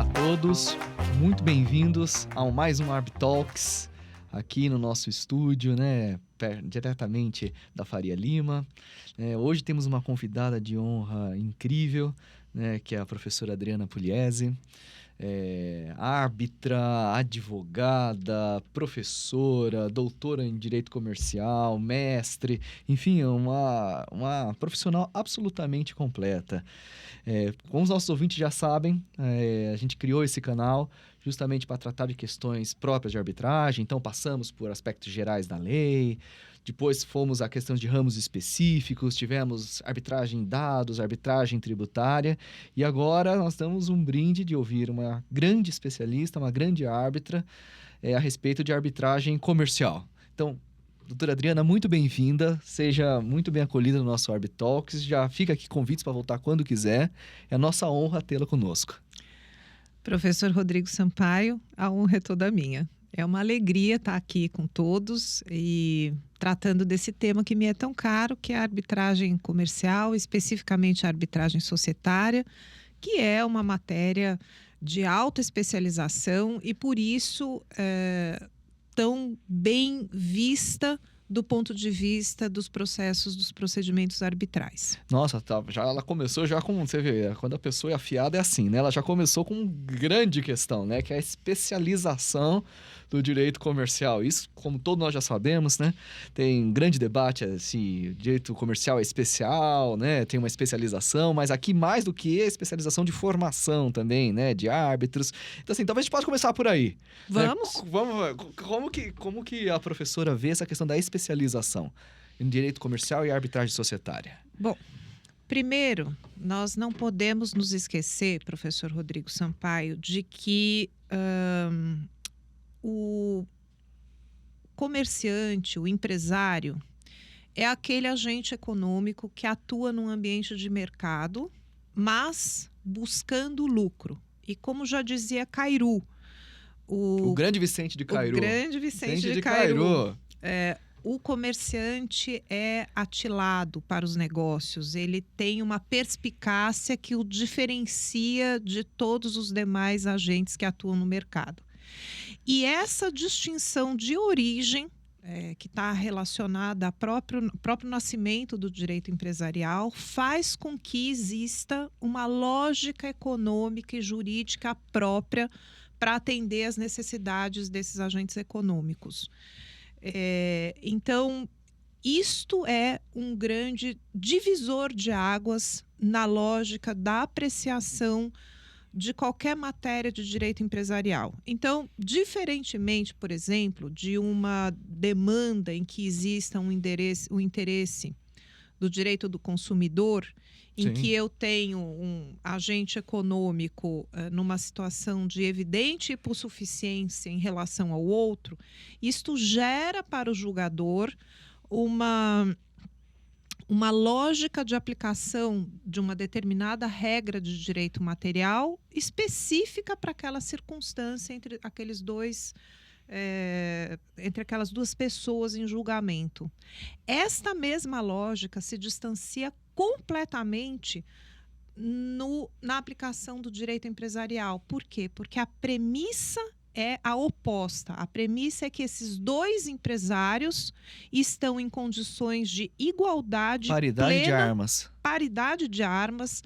a todos, muito bem-vindos a mais um Arb Talks aqui no nosso estúdio, né, diretamente da Faria Lima. Hoje temos uma convidada de honra incrível, né, que é a professora Adriana Pugliese. Árbitra, advogada, professora, doutora em Direito Comercial, mestre, enfim, uma profissional absolutamente completa. Como os nossos ouvintes já sabem, a gente criou esse canal justamente para tratar de questões próprias de arbitragem, então passamos por aspectos gerais da lei, depois fomos a questões de ramos específicos, tivemos arbitragem em dados, arbitragem tributária, e agora nós damos um brinde de ouvir uma grande especialista, uma grande árbitra, a respeito de arbitragem comercial. Então, doutora Adriana, muito bem-vinda, seja muito bem acolhida no nosso Arb Talks, já fica aqui convites para voltar quando quiser, é a nossa honra tê-la conosco. Professor Rodrigo Sampaio, a honra é toda minha. É uma alegria estar aqui com todos e tratando desse tema que me é tão caro, que é a arbitragem comercial, especificamente a arbitragem societária, que é uma matéria de alta especialização e, por isso, tão bem vista do ponto de vista dos procedimentos arbitrais. Nossa, ela começou já com, você vê, quando a pessoa é afiada é assim, né? Ela já começou com uma grande questão, né? Que é a especialização do direito comercial. Isso, como todos nós já sabemos, né? Tem grande debate se o direito comercial é especial, né? Tem uma especialização, mas aqui mais do que a especialização de formação também, né? De árbitros. Então, assim, talvez a gente possa começar por aí. Vamos? Como que a professora vê essa questão da especialização em direito comercial e arbitragem societária? Bom, primeiro, nós não podemos nos esquecer, professor Rodrigo Sampaio, de que o comerciante, o empresário, é aquele agente econômico que atua num ambiente de mercado, mas buscando lucro. E como já dizia Cairu, o grande Vicente de Cairu. O grande Vicente de Cairu. O comerciante é atilado para os negócios, ele tem uma perspicácia que o diferencia de todos os demais agentes que atuam no mercado. E essa distinção de origem, que está relacionada ao próprio nascimento do direito empresarial, faz com que exista uma lógica econômica e jurídica própria para atender às necessidades desses agentes econômicos. Então, isto é um grande divisor de águas na lógica da apreciação de qualquer matéria de direito empresarial. Então, diferentemente, por exemplo, de uma demanda em que exista um interesse do direito do consumidor, em que eu tenho um agente econômico numa situação de evidente hipossuficiência em relação ao outro, isto gera para o julgador uma lógica de aplicação de uma determinada regra de direito material específica para aquela circunstância entre aquelas duas pessoas em julgamento. Esta mesma lógica se distancia completamente na aplicação do direito empresarial. Por quê? Porque a premissa é a oposta. A premissa é que esses dois empresários estão em condições de igualdade plena, paridade de armas,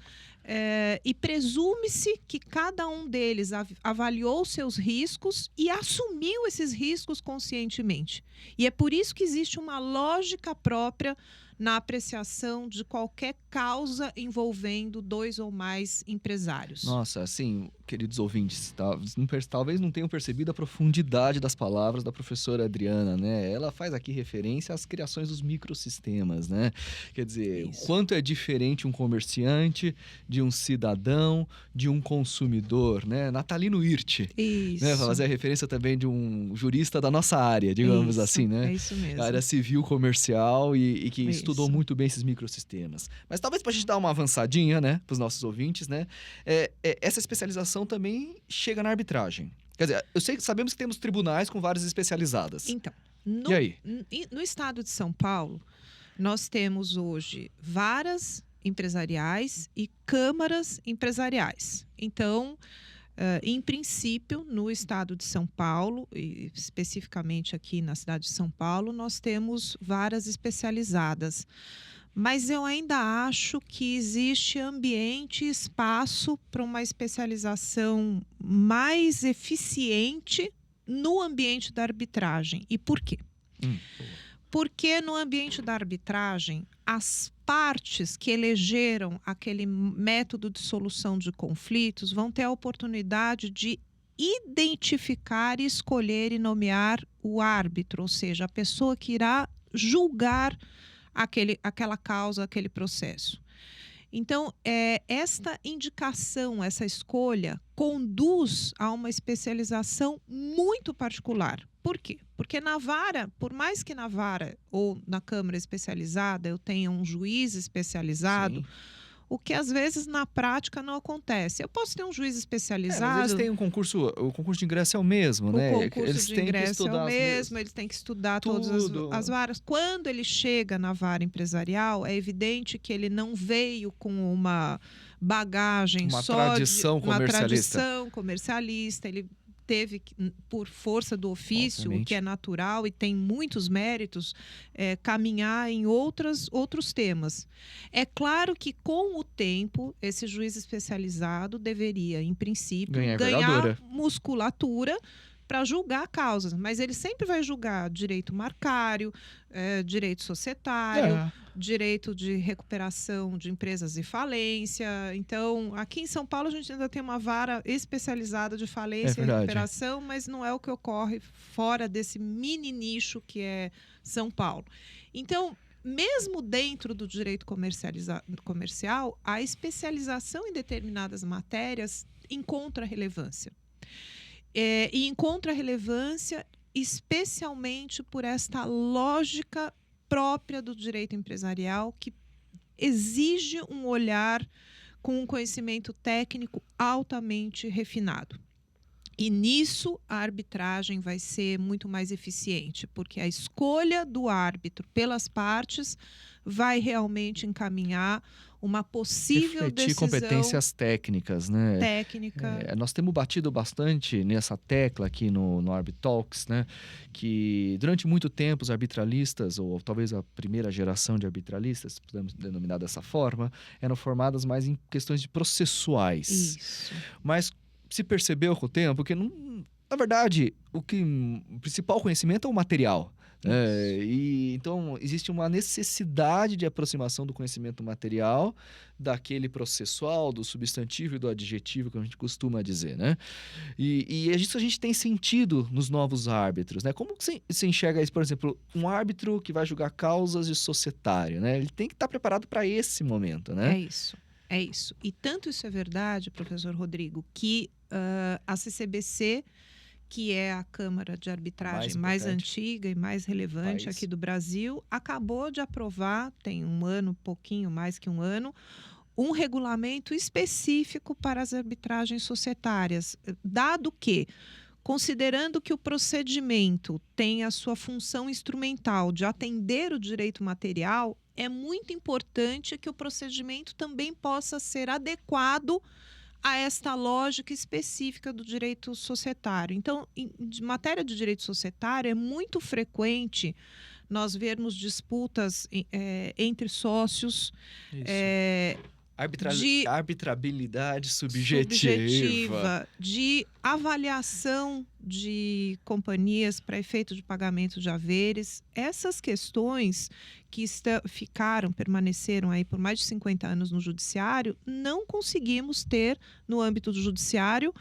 e presume-se que cada um deles avaliou seus riscos e assumiu esses riscos conscientemente. E é por isso que existe uma lógica própria na apreciação de qualquer causa envolvendo dois ou mais empresários. Nossa, assim, queridos ouvintes, talvez não tenham percebido a profundidade das palavras da professora Adriana, né? Ela faz aqui referência às criações dos microsistemas, né? Quer dizer, o quanto é diferente um comerciante de um cidadão, de um consumidor, né? Natalino Hirte. Isso. Né? Fazer a referência também de um jurista da nossa área, digamos assim, né? É isso mesmo. A área civil comercial e que Isso. estudou muito bem esses microsistemas. Mas talvez para a gente dar uma avançadinha, né, para os nossos ouvintes, né, essa especialização também chega na arbitragem. Quer dizer, sabemos que temos tribunais com várias especializadas. Então, e aí? No estado de São Paulo, nós temos hoje varas empresariais e câmaras empresariais. Então, Em princípio, no estado de São Paulo, e especificamente aqui na cidade de São Paulo, nós temos varas especializadas. Mas eu ainda acho que existe ambiente e espaço para uma especialização mais eficiente no ambiente da arbitragem. E por quê? Boa. Porque no ambiente da arbitragem, as partes que elegeram aquele método de solução de conflitos vão ter a oportunidade de identificar, escolher e nomear o árbitro, ou seja, a pessoa que irá julgar aquela causa, aquele processo. Então, esta indicação, essa escolha, conduz a uma especialização muito particular. Por quê? Porque na vara, por mais que na vara ou na Câmara especializada eu tenha um juiz especializado, Sim. o que às vezes na prática não acontece. Eu posso ter um juiz especializado. Mas eles têm um concurso, o concurso de ingresso é o mesmo, né? O concurso Eles de têm que ingresso é estudar o mesmo, eles têm que estudar todas tudo. as varas. Quando ele chega na vara empresarial, é evidente que ele não veio com uma bagagem Uma só tradição de uma comercialista. tradição comercialista. Ele teve, por força do ofício, o Obviamente. que é natural e tem muitos méritos, caminhar em outros temas. É claro que, com o tempo, esse juiz especializado deveria, em princípio, Ganhar ganhar envergadura. musculatura para julgar causas, mas ele sempre vai julgar direito marcário, direito societário, direito de recuperação de empresas e falência. Então, aqui em São Paulo, a gente ainda tem uma vara especializada de falência e verdade. recuperação, mas não é o que ocorre fora desse mini nicho que é São Paulo. Então, mesmo dentro do direito comercial, a especialização em determinadas matérias encontra relevância. E encontra relevância especialmente por esta lógica própria do direito empresarial, que exige um olhar com um conhecimento técnico altamente refinado. E nisso a arbitragem vai ser muito mais eficiente, porque a escolha do árbitro pelas partes vai realmente encaminhar uma possível Refletir decisão competências técnicas, né? técnica. Nós temos batido bastante nessa tecla aqui no Arbitalks, né? Que durante muito tempo os arbitralistas, ou talvez a primeira geração de arbitralistas, podemos denominar dessa forma, eram formadas mais em questões de processuais. Isso. Mas se percebeu com o tempo que, na verdade, o principal conhecimento é o material. E então existe uma necessidade de aproximação do conhecimento material daquele processual, do substantivo e do adjetivo, que a gente costuma dizer, né? E isso a gente tem sentido nos novos árbitros, né? Como que você enxerga isso, por exemplo, um árbitro que vai julgar causas de societário, né? Ele tem que estar preparado para esse momento, né? É isso. E tanto isso é verdade, professor Rodrigo, que a CCBC, que é a Câmara de Arbitragem mais antiga e mais relevante aqui do Brasil, acabou de aprovar, tem um ano, pouquinho mais que um ano, um regulamento específico para as arbitragens societárias, dado que, considerando que o procedimento tem a sua função instrumental de atender o direito material, é muito importante que o procedimento também possa ser adequado a esta lógica específica do direito societário. Então, em matéria de direito societário, é muito frequente nós vermos disputas entre sócios. De arbitrabilidade subjetiva, de avaliação de companhias para efeito de pagamento de haveres. Essas questões que permaneceram aí por mais de 50 anos no judiciário, não conseguimos ter, no âmbito do judiciário,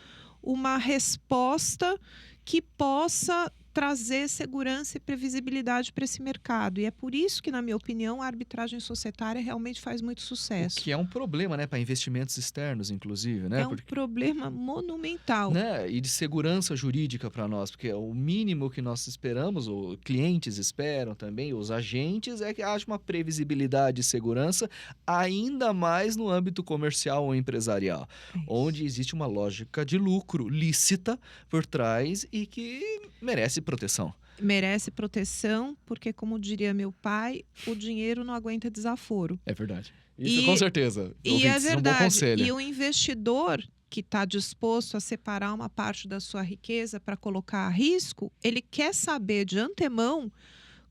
uma resposta que possa trazer segurança e previsibilidade para esse mercado. E é por isso que, na minha opinião, a arbitragem societária realmente faz muito sucesso. O que é um problema, né, para investimentos externos, inclusive, né? É um problema monumental. Né? E de segurança jurídica para nós, porque o mínimo que nós esperamos, os clientes esperam também, os agentes, é que haja uma previsibilidade e segurança, ainda mais no âmbito comercial ou empresarial, onde existe uma lógica de lucro lícita por trás e que merece proteção. Merece proteção, porque, como diria meu pai, o dinheiro não aguenta desaforo. É verdade. Isso com certeza. E é Um bom verdade. conselho. E o investidor, que está disposto a separar uma parte da sua riqueza para colocar a risco, ele quer saber de antemão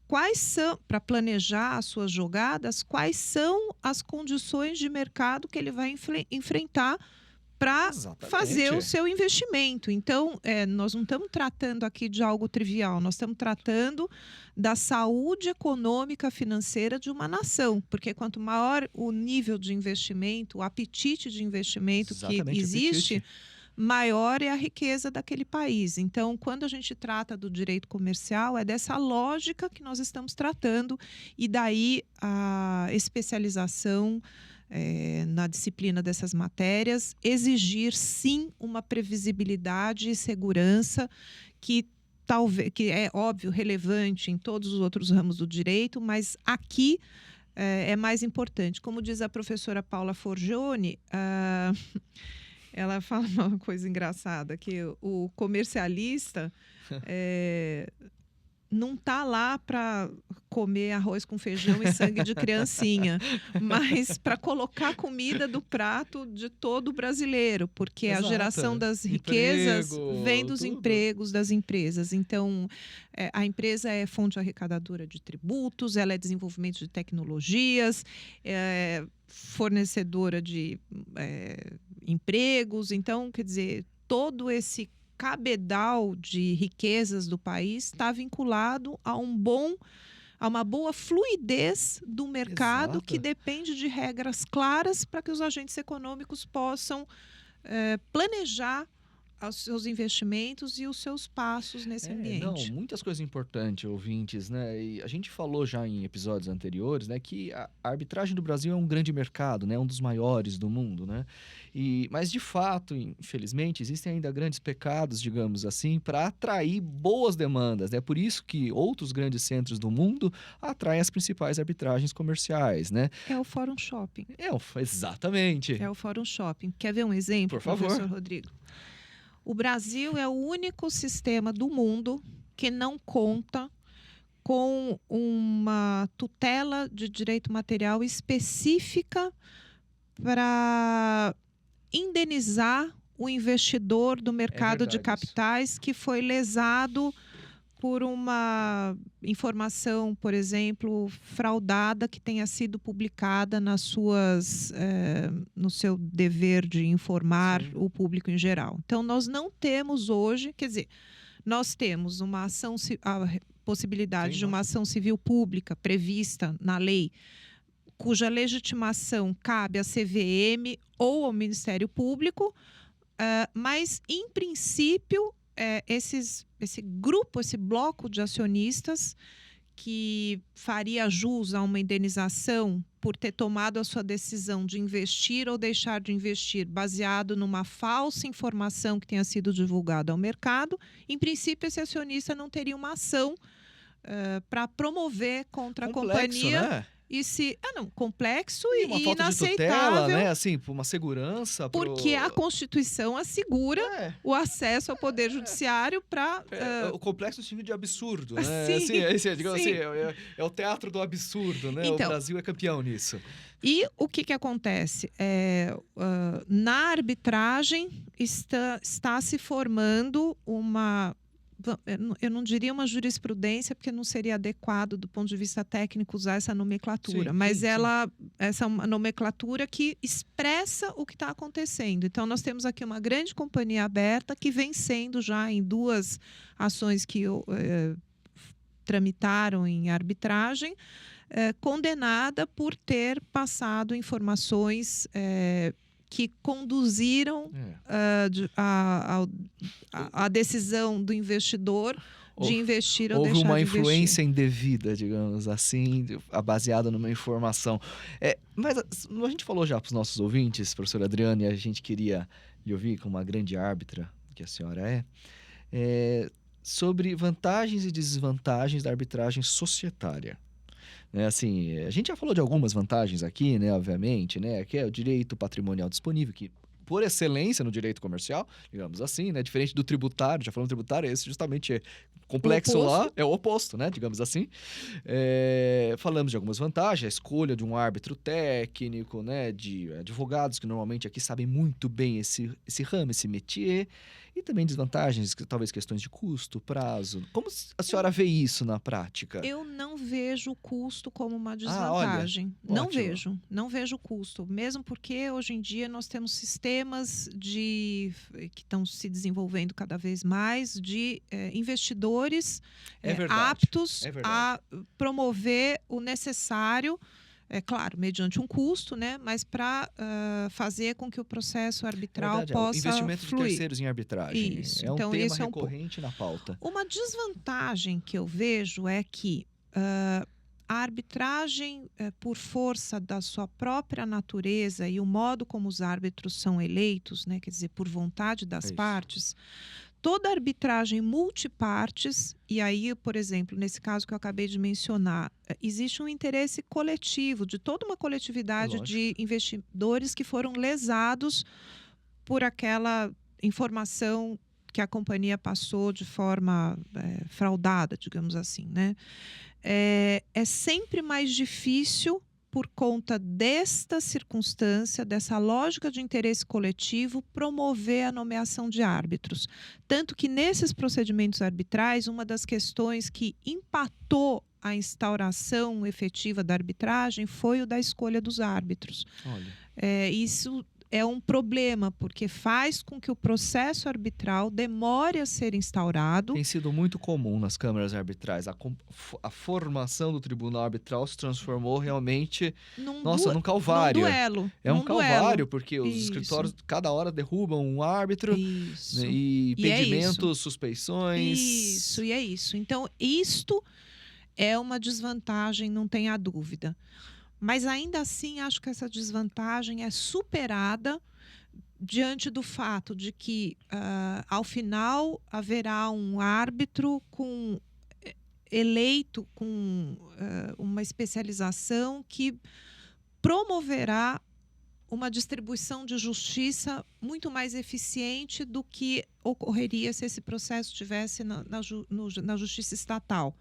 quais são, para planejar as suas jogadas, quais são as condições de mercado que ele vai enfrentar para fazer o seu investimento. Então, nós não estamos tratando aqui de algo trivial, nós estamos tratando da saúde econômica financeira de uma nação, porque quanto maior o nível de investimento, o apetite de investimento que existe, maior é a riqueza daquele país. Então, quando a gente trata do direito comercial, é dessa lógica que nós estamos tratando, e daí a especialização na disciplina dessas matérias, exigir sim uma previsibilidade e segurança que é óbvio, relevante em todos os outros ramos do direito, mas aqui é mais importante. Como diz a professora Paula Forgione, ela fala uma coisa engraçada, que o comercialista não está lá para comer arroz com feijão e sangue de criancinha, mas para colocar comida do prato de todo brasileiro, porque a geração das riquezas vem dos empregos das empresas. Então, a empresa é fonte arrecadadora de tributos, ela é desenvolvimento de tecnologias, fornecedora de empregos. Então, quer dizer, todo esse cabedal de riquezas do país está vinculado a uma boa fluidez do mercado. Exato. Que depende de regras claras para que os agentes econômicos possam planejar os seus investimentos e os seus passos nesse ambiente. Não, muitas coisas importantes, ouvintes, né? E a gente falou já em episódios anteriores, né, que a arbitragem do Brasil é um grande mercado, né, um dos maiores do mundo, né? Mas, de fato, infelizmente, existem ainda grandes pecados, digamos assim, para atrair boas demandas. É por isso que outros grandes centros do mundo atraem as principais arbitragens comerciais, né? É o Fórum Shopping. Exatamente. É o Fórum Shopping. Quer ver um exemplo, por favor, professor Rodrigo? O Brasil é o único sistema do mundo que não conta com uma tutela de direito material específica para indenizar o investidor do mercado de capitais que foi lesado por uma informação, por exemplo, fraudada que tenha sido publicada no seu dever de informar Sim. o público em geral. Então, nós não temos hoje, quer dizer, nós temos a possibilidade Sim, de uma ação civil pública prevista na lei, cuja legitimação cabe à CVM ou ao Ministério Público, mas, em princípio, esse grupo, esse bloco de acionistas que faria jus a uma indenização por ter tomado a sua decisão de investir ou deixar de investir baseado numa falsa informação que tenha sido divulgada ao mercado, em princípio, esse acionista não teria uma ação para promover contra Complexo, a companhia. Né? Complexo e uma falta inaceitável. De tutela, né? Assim, por uma segurança. Porque a Constituição assegura o acesso ao Poder Judiciário para... o complexo no sentido de absurdo, né? Sim, é o teatro do absurdo, né? Então, o Brasil é campeão nisso. E o que acontece? Na arbitragem está se formando uma... Eu não diria uma jurisprudência, porque não seria adequado do ponto de vista técnico usar essa nomenclatura, mas essa é uma nomenclatura que expressa o que está acontecendo. Então, nós temos aqui uma grande companhia aberta que vem sendo já em 2 ações que tramitaram em arbitragem, condenada por ter passado informações que conduziram a decisão do investidor de investir ou deixar de investir. Houve uma influência indevida, digamos assim, baseada numa informação. Mas a gente falou já para os nossos ouvintes, professora Adriana, e a gente queria lhe ouvir como uma grande árbitra que a senhora sobre vantagens e desvantagens da arbitragem societária. Assim, a gente já falou de algumas vantagens aqui, né, obviamente, né, que é o direito patrimonial disponível, que por excelência no direito comercial, digamos assim, né? Diferente do tributário, já falamos tributário, esse justamente é complexo lá, é o oposto, né? Digamos assim. Falamos de algumas vantagens, a escolha de um árbitro técnico, né? De advogados que normalmente aqui sabem muito bem esse ramo, esse métier, e também desvantagens, talvez questões de custo, prazo. Como a senhora vê isso na prática? Eu não vejo o custo como uma olha, desvantagem. Não ótimo. não vejo o custo. Mesmo porque hoje em dia nós temos sistemas que estão se desenvolvendo cada vez mais de investidores verdade, aptos é a verdade. promover o necessário, é claro, mediante um custo, né? Mas para fazer com que o processo É arbitral verdade, o possa investimento de fluir. terceiros em arbitragem Isso. é um Então, tema esse é um ponto. recorrente na pauta. Uma desvantagem que eu vejo é que a arbitragem, por força da sua própria natureza e o modo como os árbitros são eleitos, né, quer dizer, por vontade das É isso. partes, toda arbitragem multipartes, e aí, por exemplo, nesse caso que eu acabei de mencionar, existe um interesse coletivo de toda uma coletividade Lógico. de investidores que foram lesados por aquela informação que a companhia passou de forma fraudada, digamos assim, né? É sempre mais difícil, por conta desta circunstância, dessa lógica de interesse coletivo, promover a nomeação de árbitros. Tanto que, nesses procedimentos arbitrais, uma das questões que empatou a instauração efetiva da arbitragem foi o da escolha dos árbitros. Olha. Isso é um problema, porque faz com que o processo arbitral demore a ser instaurado. Tem sido muito comum nas câmaras arbitrais. A formação do tribunal arbitral se transformou realmente, num calvário. Num duelo. É um calvário, duelo. porque os Isso. escritórios, cada hora, derrubam um árbitro, Isso. né, e pedimentos, é suspeições. Isso, e é isso. Então, isto é uma desvantagem, não tenha dúvida. Mas ainda assim, acho que essa desvantagem é superada diante do fato de que, ao final, haverá um árbitro eleito com uma especialização que promoverá uma distribuição de justiça muito mais eficiente do que ocorreria se esse processo estivesse na justiça estatal.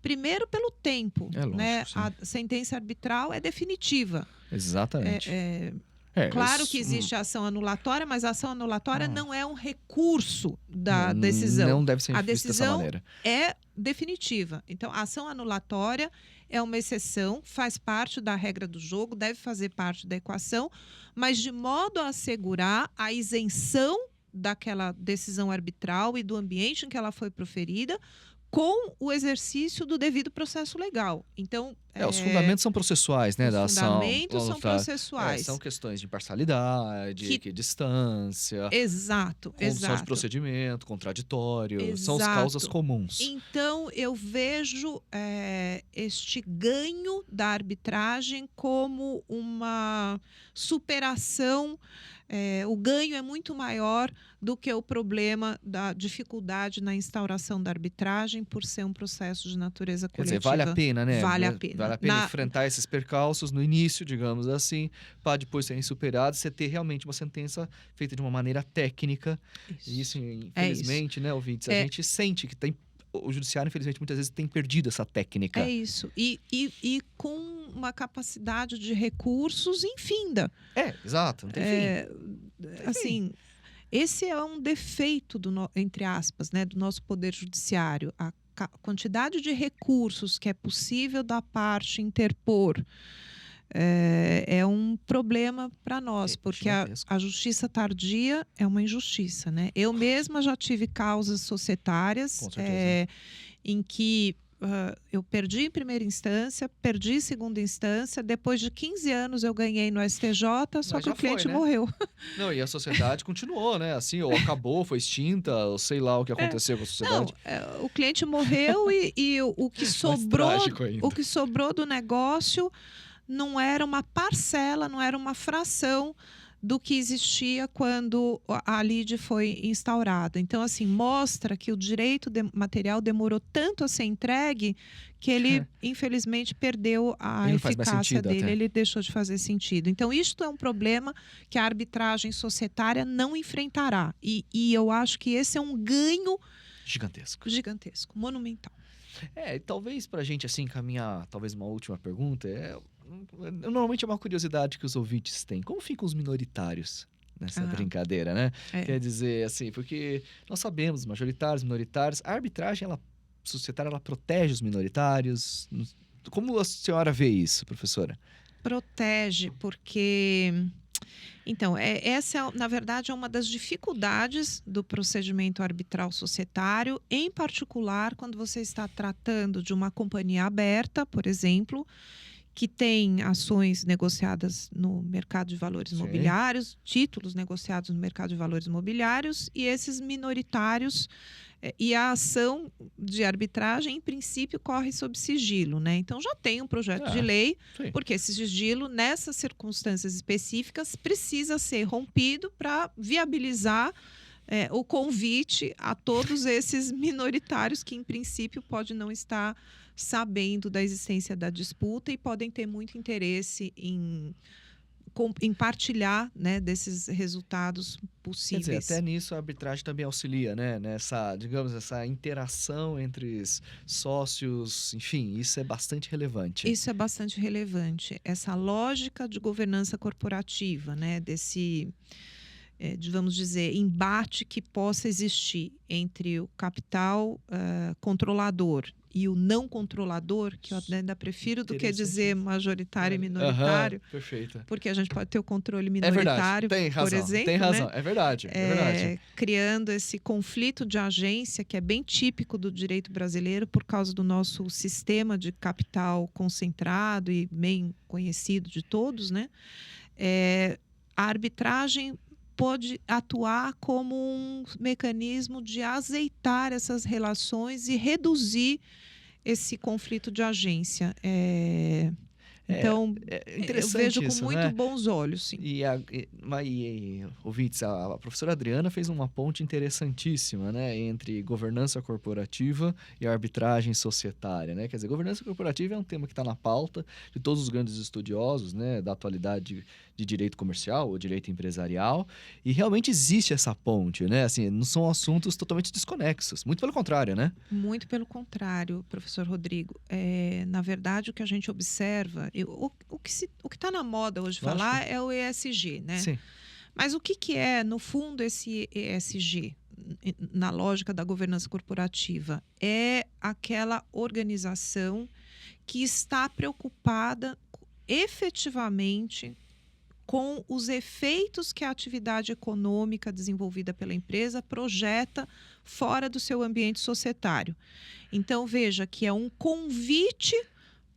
Primeiro, pelo tempo. Lógico, né? sim. A sentença arbitral é definitiva. Exatamente. Claro que existe a ação anulatória, mas a ação anulatória não é um recurso da decisão. Não deve ser a vista dessa decisão maneira. é definitiva. Então, a ação anulatória é uma exceção, faz parte da regra do jogo, deve fazer parte da equação, mas de modo a assegurar a isenção daquela decisão arbitral e do ambiente em que ela foi proferida, com o exercício do devido processo legal. Então, os fundamentos são processuais, né, da ação. Os fundamentos são processuais. São questões de imparcialidade, distância. Exato. Condução de procedimento, contraditório. Exato. São as causas comuns. Então, eu vejo este ganho da arbitragem como uma superação. O ganho é muito maior do que o problema da dificuldade na instauração da arbitragem por ser um processo de natureza coletiva. Quer dizer, vale a pena, né? Vale a pena. Vale a pena enfrentar esses percalços no início, digamos assim, para depois serem superados, você ter realmente uma sentença feita de uma maneira técnica. Isso, infelizmente, né, ouvintes, a gente sente que o judiciário, infelizmente, muitas vezes tem perdido essa técnica. É isso. E com uma capacidade de recursos infinda. Exato. Não tem fim. Assim, esse é um defeito, entre aspas, né, do nosso poder judiciário. A quantidade de recursos que é possível da parte interpor é um problema para nós, porque a justiça tardia é uma injustiça, né? Eu mesma já tive causas societárias em que eu perdi em primeira instância, perdi em segunda instância, depois de 15 anos eu ganhei no STJ, só que o cliente morreu. Não, e a sociedade continuou, né? Assim, ou acabou, foi extinta, ou sei lá o que aconteceu com a sociedade. Não, o cliente morreu e o que sobrou do negócio não era uma parcela, não era uma fração do que existia quando a LIDE foi instaurada. Então, assim, mostra que o direito material demorou tanto a ser entregue que ele, infelizmente, perdeu a Ele não faz mais eficácia sentido dele, até. ele deixou de fazer sentido. Então, isto é um problema que a arbitragem societária não enfrentará. E eu acho que esse é um ganho Gigantesco. gigantesco, monumental. E talvez pra gente, assim, encaminhar talvez uma última pergunta, normalmente é uma curiosidade que os ouvintes têm. Como ficam os minoritários nessa brincadeira, né? Quer dizer, assim, porque nós sabemos, majoritários, minoritários, a arbitragem, societária, ela protege os minoritários. Como a senhora vê isso, professora? Protege, porque... Então, essa, na verdade, é uma das dificuldades do procedimento arbitral societário, em particular quando você está tratando de uma companhia aberta, por exemplo, que tem ações negociadas no mercado de valores imobiliários, títulos negociados no mercado de valores imobiliários, e esses minoritários, e a ação de arbitragem, em princípio, corre sob sigilo, né? Então, já tem um projeto de lei, porque esse sigilo, nessas circunstâncias específicas, precisa ser rompido para viabilizar o convite a todos esses minoritários que, em princípio, podem não estar sabendo da existência da disputa e podem ter muito interesse em partilhar, né, desses resultados possíveis. Quer dizer, até nisso a arbitragem também auxilia, né? Nessa, digamos, essa interação entre sócios, enfim, isso é bastante relevante. Isso é bastante relevante. Essa lógica de governança corporativa, né, desse, vamos dizer, embate que possa existir entre o capital controlador e o não controlador, que eu ainda prefiro do que dizer majoritário e minoritário. Perfeito. Porque a gente pode ter o controle minoritário, por exemplo. Tem razão, né? é verdade. Criando esse conflito de agência, que é bem típico do direito brasileiro, por causa do nosso sistema de capital concentrado e bem conhecido de todos, né? A arbitragem pode atuar como um mecanismo de azeitar essas relações e reduzir esse conflito de agência. Então, eu vejo com muito bons olhos, sim. Ouvintes, a professora Adriana fez uma ponte interessantíssima, né, entre governança corporativa e arbitragem societária, né? Quer dizer, governança corporativa é um tema que está na pauta de todos os grandes estudiosos, né, da atualidade de direito comercial ou direito empresarial, e realmente existe essa ponte, né? Assim, não são assuntos totalmente desconexos, muito pelo contrário, né? Muito pelo contrário, professor Rodrigo. Na verdade, o que a gente observa, o que está na moda hoje falar é o ESG, né? Sim. Mas o que é, no fundo, esse ESG? Na lógica da governança corporativa, é aquela organização que está preocupada efetivamente com os efeitos que a atividade econômica desenvolvida pela empresa projeta fora do seu ambiente societário. Então, veja que é um convite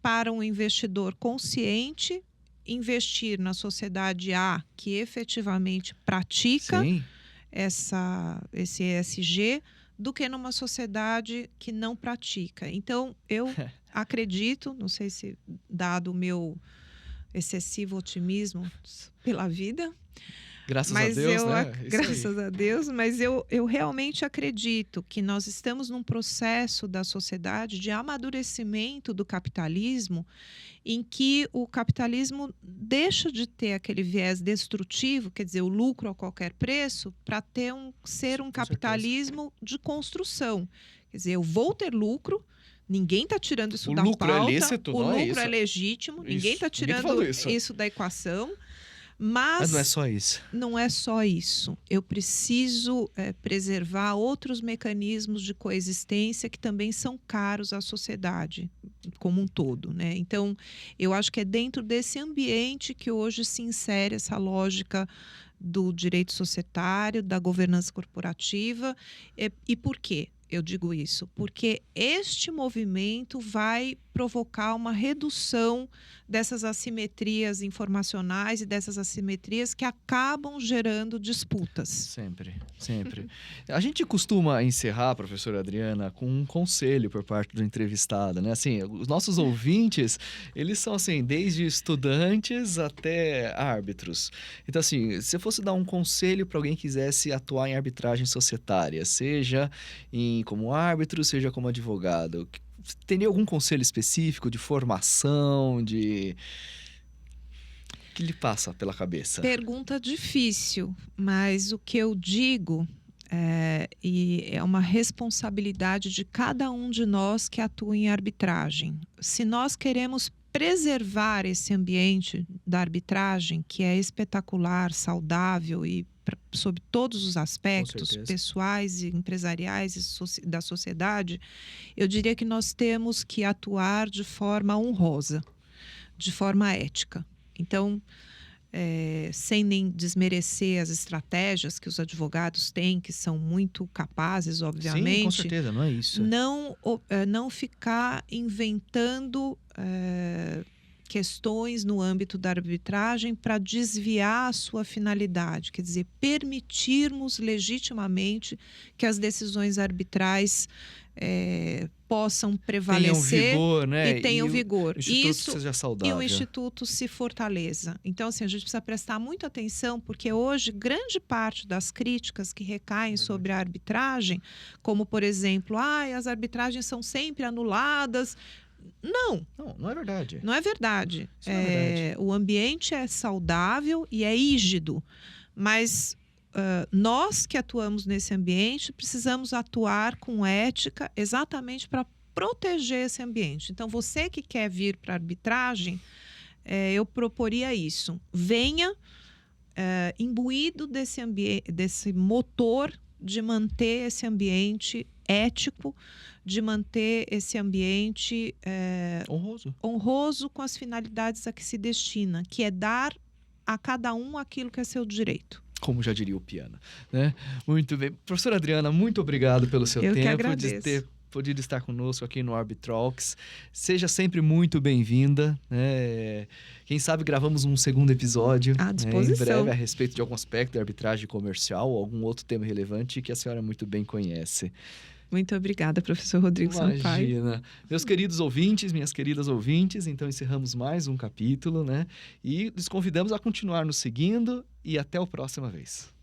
para um investidor consciente investir na sociedade A, que efetivamente pratica esse ESG, do que numa sociedade que não pratica. Então, eu acredito, não sei se dado o meu excessivo otimismo pela vida, graças a Deus, né? Graças a Deus, mas eu realmente acredito que nós estamos num processo da sociedade de amadurecimento do capitalismo, em que o capitalismo deixa de ter aquele viés destrutivo, quer dizer, o lucro a qualquer preço, para ser um capitalismo de construção. Quer dizer, eu vou ter lucro. Ninguém está tirando isso da pauta. O lucro é lícito, o lucro é legítimo. Ninguém está tirando isso da equação. Mas não é só isso. Não é só isso. Eu preciso preservar outros mecanismos de coexistência que também são caros à sociedade como um todo, né? Então, eu acho que é dentro desse ambiente que hoje se insere essa lógica do direito societário, da governança corporativa. E por quê? Eu digo isso porque este movimento vai provocar uma redução dessas assimetrias informacionais e dessas assimetrias que acabam gerando disputas. Sempre, sempre. A gente costuma encerrar, professora Adriana, com um conselho por parte do entrevistado, né? Assim, os nossos ouvintes, eles são assim, desde estudantes até árbitros. Então, assim, se eu fosse dar um conselho para alguém que quisesse atuar em arbitragem societária, seja como árbitro, seja como advogado, teria algum conselho específico de formação, que lhe passa pela cabeça? Pergunta difícil, mas o que eu digo e é uma responsabilidade de cada um de nós que atua em arbitragem. Se nós queremos preservar esse ambiente da arbitragem, que é espetacular, saudável e sob todos os aspectos pessoais e empresariais e da sociedade, eu diria que nós temos que atuar de forma honrosa, de forma ética. Então, sem nem desmerecer as estratégias que os advogados têm, que são muito capazes, obviamente. Sim, com certeza, não é isso. Não ficar inventando questões no âmbito da arbitragem para desviar a sua finalidade, quer dizer, permitirmos legitimamente que as decisões arbitrais possam prevalecer, tenham vigor, né? E tenham vigor. O instituto seja saudável. E o instituto se fortaleça. Então, assim, a gente precisa prestar muita atenção, porque hoje grande parte das críticas que recaem sobre a arbitragem, como por exemplo, as arbitragens são sempre anuladas. Não é verdade. Não é verdade. Isso não é verdade. O ambiente é saudável e é rígido, mas nós que atuamos nesse ambiente precisamos atuar com ética exatamente para proteger esse ambiente. Então, você que quer vir para a arbitragem, eu proporia isso. Venha imbuído desse motor de manter esse ambiente ético, de manter esse ambiente honroso com as finalidades a que se destina, que é dar a cada um aquilo que é seu direito. Como já diria o piano, né? Muito bem. Professora Adriana, muito obrigado pelo seu tempo, de ter podido estar conosco aqui no Arbitalks. Seja sempre muito bem-vinda, né? Quem sabe gravamos um segundo episódio, à disposição, em breve, a respeito de algum aspecto da arbitragem comercial ou algum outro tema relevante que a senhora muito bem conhece. Muito obrigada, professor Rodrigo Sampaio. Imagina. Meus queridos ouvintes, minhas queridas ouvintes, então encerramos mais um capítulo, né? E lhes convidamos a continuar nos seguindo e até a próxima vez.